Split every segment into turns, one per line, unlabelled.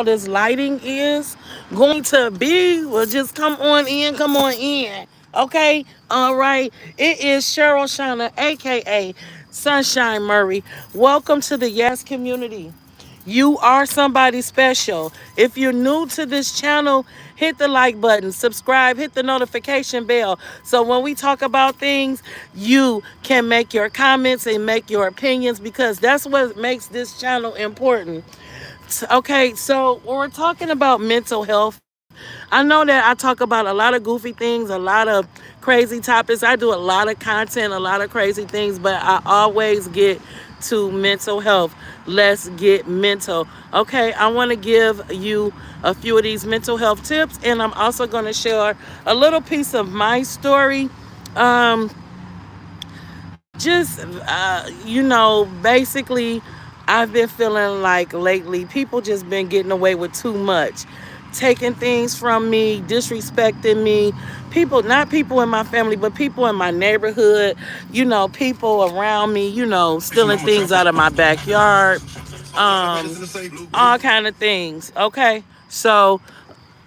this lighting is going to be, well, just come on in. Okay, all right. It is Cheryl Shana, aka Sunshine Murray. Welcome to the Yes community. You are somebody special. If you're new to this channel, hit the like button, subscribe, hit the notification bell. So when we talk about things, you can make your comments and make your opinions because that's what makes this channel important. Okay, so when we're talking about mental health, I know that I talk about a lot of goofy things, a lot of crazy topics. I do a lot of content, a lot of crazy things, but I always get to mental health. Let's get mental. Okay, I want to give you a few of these mental health tips, and I'm also going to share a little piece of my story. Um, just basically I've been feeling like lately people just been getting away with too much, taking things from me, disrespecting me. People, not people in my family, but people in my neighborhood, people around me, stealing things out of my backyard, all kind of things. Okay, so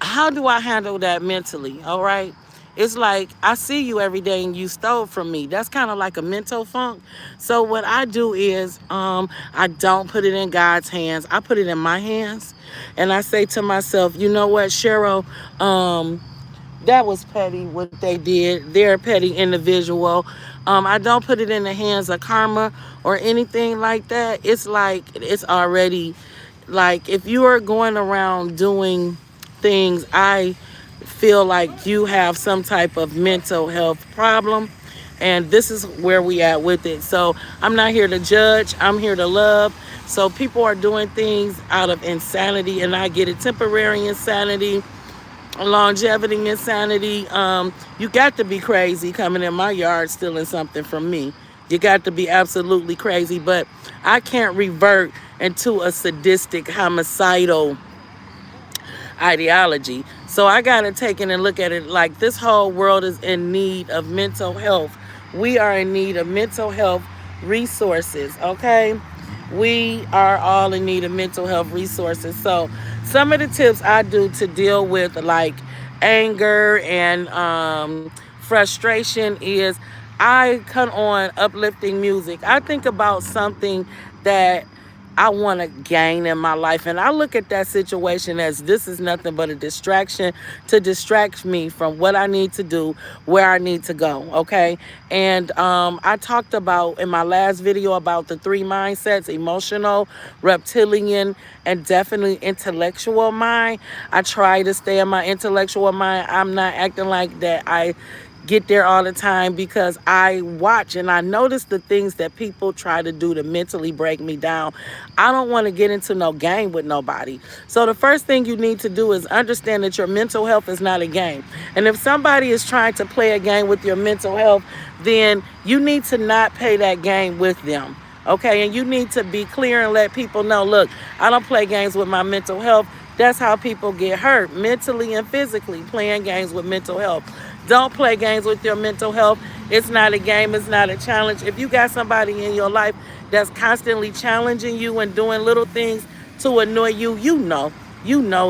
how do I handle that mentally? All right. It's like I see you every day and you stole from me. That's kind of like a mental funk. So what I do is I don't put it in God's hands. I put it in my hands. And I say to myself, you know what, Cheryl, that was petty what they did. They're a petty individual. I don't put it in the hands of karma or anything like that. It's like it's already like if you are going around doing things, I feel like you have some type of mental health problem. And this is where we at with it. So I'm not here to judge. I'm here to love. So people are doing things out of insanity, and I get it. Temporary insanity, longevity insanity. You got to be crazy coming in my yard stealing something from me. You got to be absolutely crazy. But I can't revert into a sadistic, homicidal ideology. So I got to take it and look at it like this whole world is in need of mental health. We are in need of mental health resources, okay? We are all in need of mental health resources. So some of the tips I do to deal with like anger and frustration is I cut on uplifting music. I think about something that I want to gain in my life. And I look at that situation as this is nothing but a distraction to distract me from what I need to do, where I need to go. Okay. And I talked about in my last video about the three mindsets: emotional, reptilian, and definitely intellectual mind. I try to stay in my intellectual mind. I'm not acting like that I get there all the time because I watch and I notice the things that people try to do to mentally break me down. I don't want to get into no game with nobody. So the first thing you need to do is understand that your mental health is not a game. And if somebody is trying to play a game with your mental health, then you need to not play that game with them. Okay, and you need to be clear and let people know, look, I don't play games with my mental health. That's how people get hurt, mentally and physically, playing games with mental health. Don't play games with your mental health. It's not a game. It's not a challenge. If you got somebody in your life that's constantly challenging you and doing little things to annoy you, you know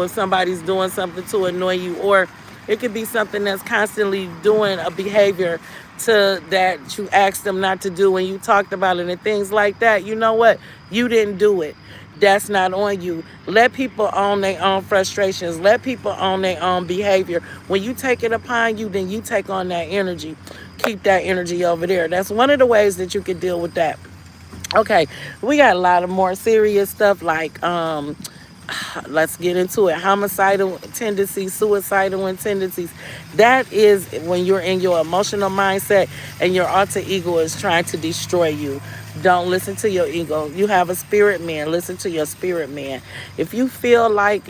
if somebody's doing something to annoy you, or it could be something that's constantly doing a behavior to that you asked them not to do and you talked about it and things like that. You know what? You didn't do it. That's not on you. Let people own their own frustrations. Let people own their own behavior. When you take it upon you, then you take on that energy. Keep that energy over there. That's one of the ways that you can deal with that. Okay, we got a lot of more serious stuff like let's get into it. Homicidal tendencies, suicidal tendencies. That is when you're in your emotional mindset and your alter ego is trying to destroy you. Don't listen to your ego. You have a spirit man. Listen to your spirit man. If you feel like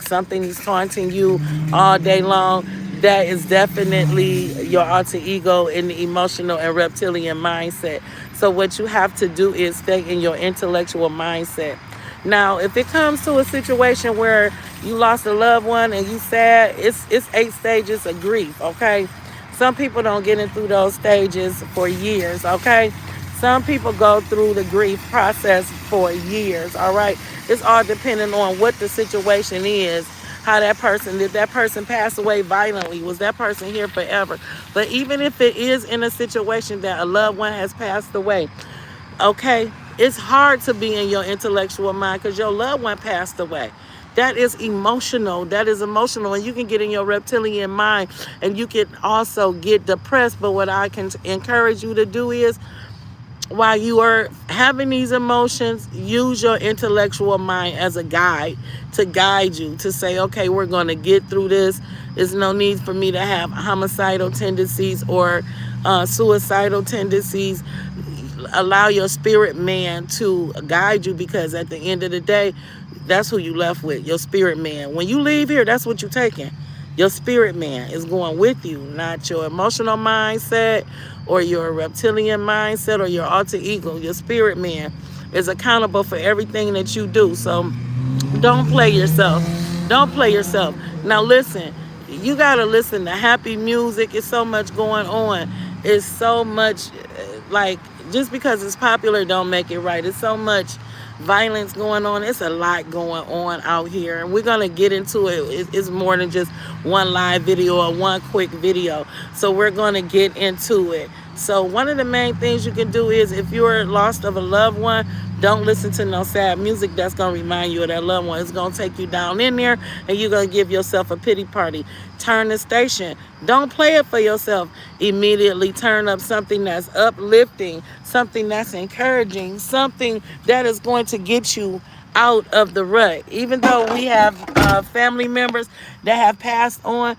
something is taunting you all day long, that is definitely your alter ego in the emotional and reptilian mindset. So what you have to do is stay in your intellectual mindset. Now, if it comes to a situation where you lost a loved one and you sad, it's 8 stages of grief, okay? Some people don't get in through those stages for years, okay? Some people go through the grief process for years, all right? It's all depending on what the situation is, how that person, did that person pass away violently? Was that person here forever? But even if it is in a situation that a loved one has passed away, okay, it's hard to be in your intellectual mind because your loved one passed away. That is emotional. That is emotional. And you can get in your reptilian mind and you can also get depressed. But what I can encourage you to do is, while you are having these emotions, use your intellectual mind as a guide to guide you, to say, okay, we're going to get through this. There's no need for me to have homicidal tendencies or suicidal tendencies. Allow your spirit man to guide you, because at the end of the day, that's who you left with, your spirit man. When you leave here, that's what you're taking. Your spirit man is going with you, not your emotional mindset or your reptilian mindset or your alter ego. Your spirit man is accountable for everything that you do. So don't play yourself. Don't play yourself. Now listen, you got to listen to happy music. It's so much going on. It's so much, like, just because it's popular don't make it right. It's so much violence going on. It's a lot going on out here, and we're gonna get into it. It's more than just one live video or one quick video, so we're gonna get into it. So one of the main things you can do is, if you're lost of a loved one, don't listen to no sad music that's going to remind you of that loved one. It's going to take you down in there, and you're going to give yourself a pity party. Turn the station. Don't play it for yourself. Immediately turn up something that's uplifting, something that's encouraging, something that is going to get you out of the rut. Even though we have family members that have passed on,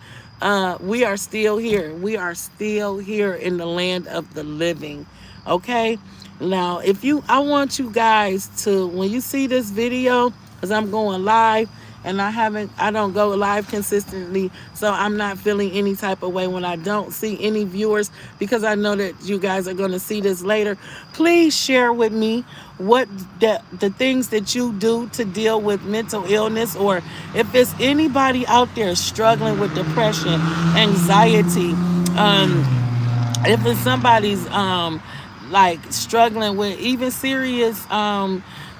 we are still here. We are still here in the land of the living. Okay? Now, I want you guys to, when you see this video, because I'm going live, and I don't go live consistently, so I'm not feeling any type of way when I don't see any viewers, because I know that you guys are going to see this later. Please share with me what the things that you do to deal with mental illness, or if it's anybody out there struggling with depression, anxiety, if it's somebody's like struggling with even serious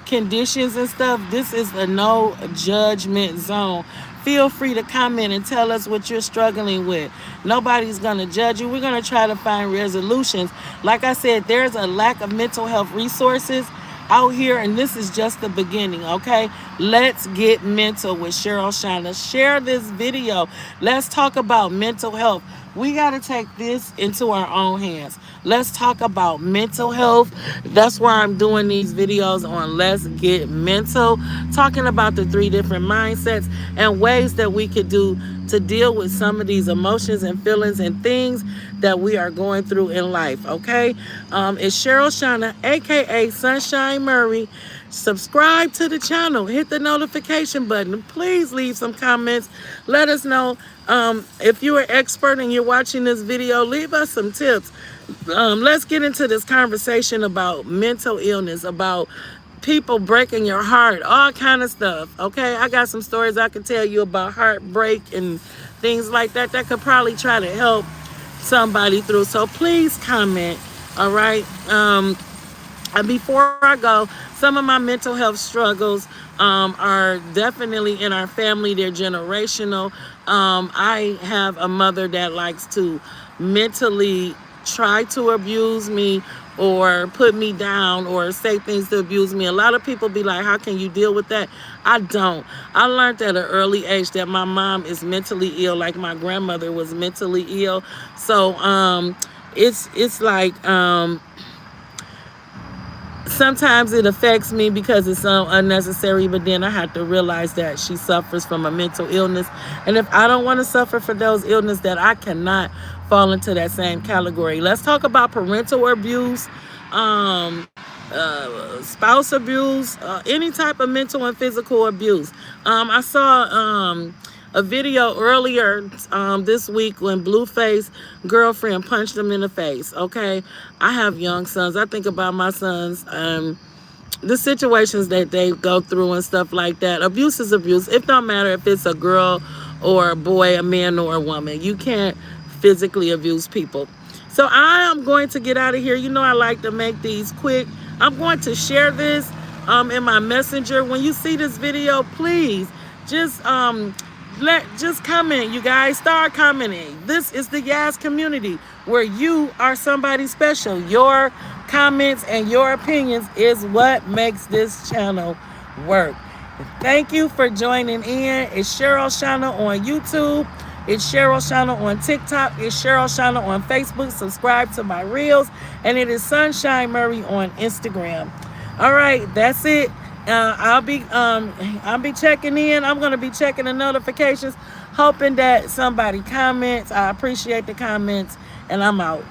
conditions and stuff, this is a no judgment zone. Feel free to comment and tell us what you're struggling with. Nobody's going to judge you. We're going to try to find resolutions. Like I said, there's a lack of mental health resources out here, and this is just the beginning. Okay, let's get mental with Cheryl Shina. Share this video. Let's talk about mental health. We got to take this into our own hands. Let's talk about mental health. That's why I'm doing these videos on Let's Get Mental, talking about the 3 different mindsets and ways that we could do to deal with some of these emotions and feelings and things that we are going through in life. Okay, it's Cheryl Shina, aka Sunshine Murray. Subscribe to the channel, hit the notification button. Please leave some comments. Let us know if you're an expert and you're watching this video. Leave us some tips. Let's get into this conversation about mental illness, about people breaking your heart, all kind of stuff. Okay, I got some stories I can tell you about heartbreak and things like that could probably try to help somebody through. So please comment. All right. And before I go, some of my mental health struggles are definitely in our family. They're generational. I have a mother that likes to mentally try to abuse me or put me down or say things to abuse me. A lot of people be like, how can you deal with that? I don't. I learned at an early age that my mom is mentally ill, like my grandmother was mentally ill. So it's like sometimes it affects me because it's so unnecessary, but then I have to realize that she suffers from a mental illness. And if I don't want to suffer for those illnesses, that I cannot fall into that same category. Let's talk about parental abuse, spouse abuse, any type of mental and physical abuse. I saw a video earlier this week when Blueface girlfriend punched him in the face. Okay, I have young sons. I think about my sons, the situations that they go through and stuff like that. Abuse is abuse. It don't matter if it's a girl or a boy, a man or a woman. You can't physically abuse people. So I am going to get out of here. You know I like to make these quick. I'm going to share this in my messenger. When you see this video, please just just comment. You guys start commenting. This is the Yas community where you are somebody special. Your comments and your opinions is what makes this channel work. Thank you for joining in. It's Cheryl Shana on YouTube. It's Cheryl Shana on TikTok. It's Cheryl Shana on Facebook. Subscribe to my reels. And it is Sunshine Murray on Instagram. All right, that's it. I'll be checking in. I'm gonna be checking the notifications, hoping that somebody comments. I appreciate the comments, and I'm out.